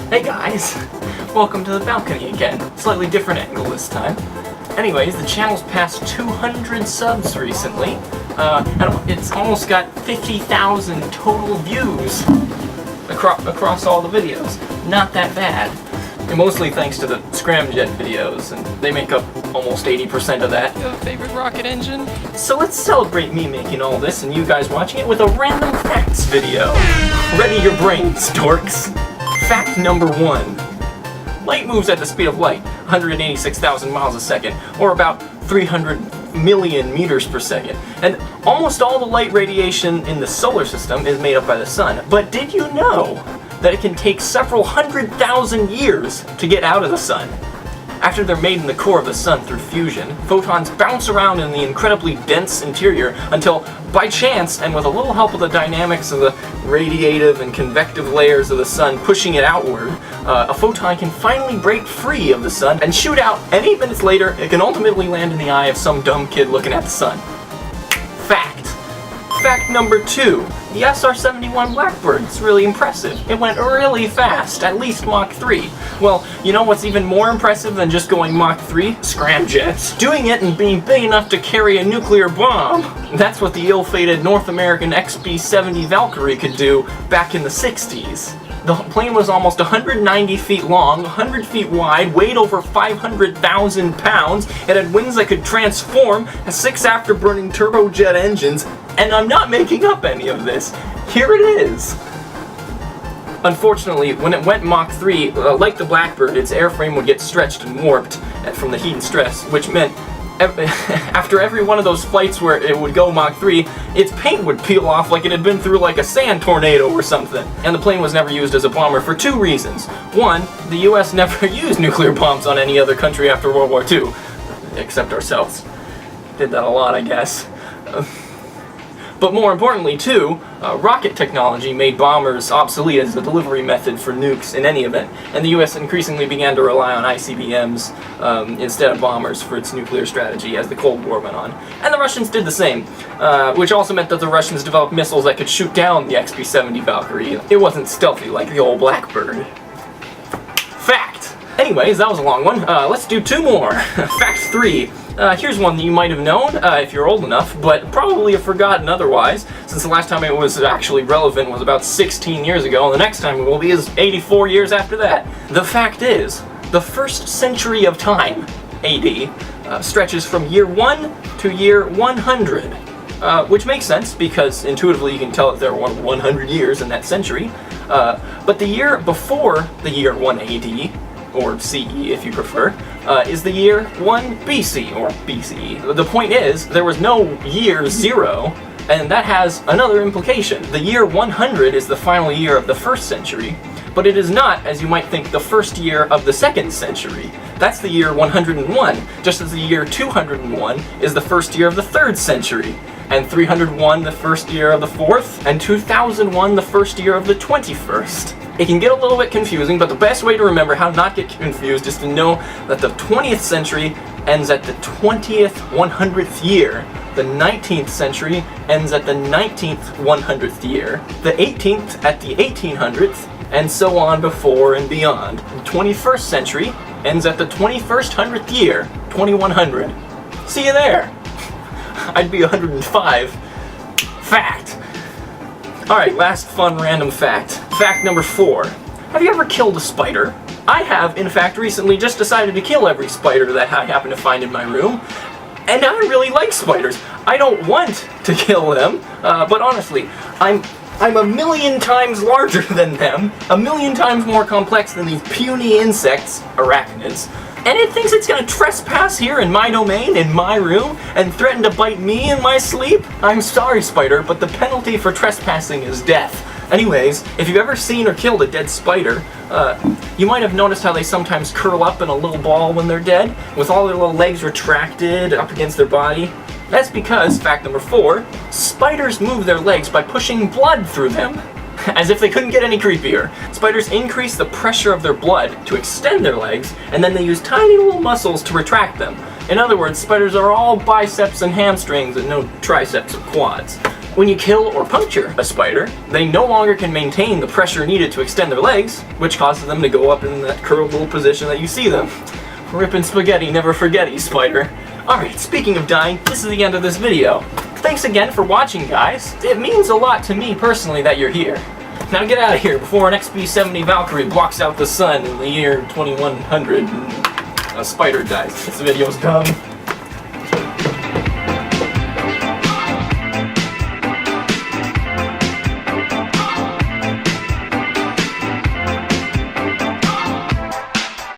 Hey guys, welcome to the balcony again. Slightly different angle this time. Anyways, the channel's passed 200 subs recently, and it's almost got 50,000 total views across all the videos. Not that bad. And mostly thanks to the scramjet videos, and they make up almost 80% of that. You have a favorite rocket engine? So let's celebrate me making all this and you guys watching it with a random facts video. Ready your brains, dorks. Fact number 1. Light moves at the speed of light, 186,000 miles a second, or about 300 million meters per second. And almost all the light radiation in the solar system is made up by the sun. But did you know that it can take several 100,000 years to get out of the sun? After they're made in the core of the sun through fusion, photons bounce around in the incredibly dense interior until, by chance, and with a little help of the dynamics of the radiative and convective layers of the sun pushing it outward, a photon can finally break free of the sun and shoot out, and 8 minutes later, it can ultimately land in the eye of some dumb kid looking at the sun. Fact. Fact number 2. The SR-71 Blackbird is really impressive. It went really fast, at least Mach 3. Well, you know what's even more impressive than just going Mach 3? Scramjets. Doing it and being big enough to carry a nuclear bomb. That's what the ill-fated North American XB-70 Valkyrie could do back in the 60s. The plane was almost 190 feet long, 100 feet wide, weighed over 500,000 pounds, it had wings that could transform, has 6 afterburning turbojet engines, and I'm not making up any of this. Here it is. Unfortunately, when it went Mach 3, like the Blackbird, its airframe would get stretched and warped from the heat and stress, which meant after every one of those flights where it would go Mach 3, its paint would peel off like it had been through like a sand tornado or something. And the plane was never used as a bomber for 2 reasons. 1, the US never used nuclear bombs on any other country after World War II. Except ourselves. Did that a lot, I guess. But more importantly, too, rocket technology made bombers obsolete as a delivery method for nukes in any event, and the US increasingly began to rely on ICBMs instead of bombers for its nuclear strategy as the Cold War went on. And the Russians did the same, which also meant that the Russians developed missiles that could shoot down the XB-70 Valkyrie. It wasn't stealthy like the old Blackbird. Fact! Anyways, that was a long one. Let's do 2 more. Fact 3. Here's one that you might have known, if you're old enough, but probably have forgotten otherwise, since the last time it was actually relevant was about 16 years ago, and the next time it will be is 84 years after that. The fact is, the first century of time, AD, stretches from year 1 to year 100, which makes sense, because intuitively you can tell that there were 100 years in that century, but the year before the year 1 AD, or CE if you prefer, is the year 1 BC, or BCE. The point is, there was no year 0, and that has another implication. The year 100 is the final year of the 1st century, but it is not, as you might think, the first year of the 2nd century. That's the year 101, just as the year 201 is the first year of the 3rd century, and 301 the first year of the 4th, and 2001 the first year of the 21st. It can get a little bit confusing, but the best way to remember how to not get confused is to know that the 20th century ends at the 20th 100th year, the 19th century ends at the 19th 100th year, the 18th at the 1800th, and so on before and beyond. The 21st century ends at the 21st 100th year, 2100. See you there! I'd be 105. Fact! Alright, last fun random fact. Fact number 4. Have you ever killed a spider? I have, in fact, recently just decided to kill every spider that I happen to find in my room. And I really like spiders. I don't want to kill them, but honestly, I'm a million times larger than them, a million times more complex than these puny insects, arachnids, and it thinks it's gonna trespass here in my domain, in my room, and threaten to bite me in my sleep? I'm sorry, spider, but the penalty for trespassing is death. Anyways, if you've ever seen or killed a dead spider, you might have noticed how they sometimes curl up in a little ball when they're dead, with all their little legs retracted up against their body. That's because, fact number 4, spiders move their legs by pushing blood through them. As if they couldn't get any creepier. Spiders increase the pressure of their blood to extend their legs, and then they use tiny little muscles to retract them. In other words, spiders are all biceps and hamstrings and no triceps or quads. When you kill or puncture a spider, they no longer can maintain the pressure needed to extend their legs, which causes them to go up in that curled little position that you see them. Rippin' spaghetti, never forgetty, spider. Alright, speaking of dying, this is the end of this video. Thanks again for watching, guys. It means a lot to me personally that you're here. Now get out of here before an XB-70 Valkyrie blocks out the sun in the year 2100 and a spider dies. This video's done.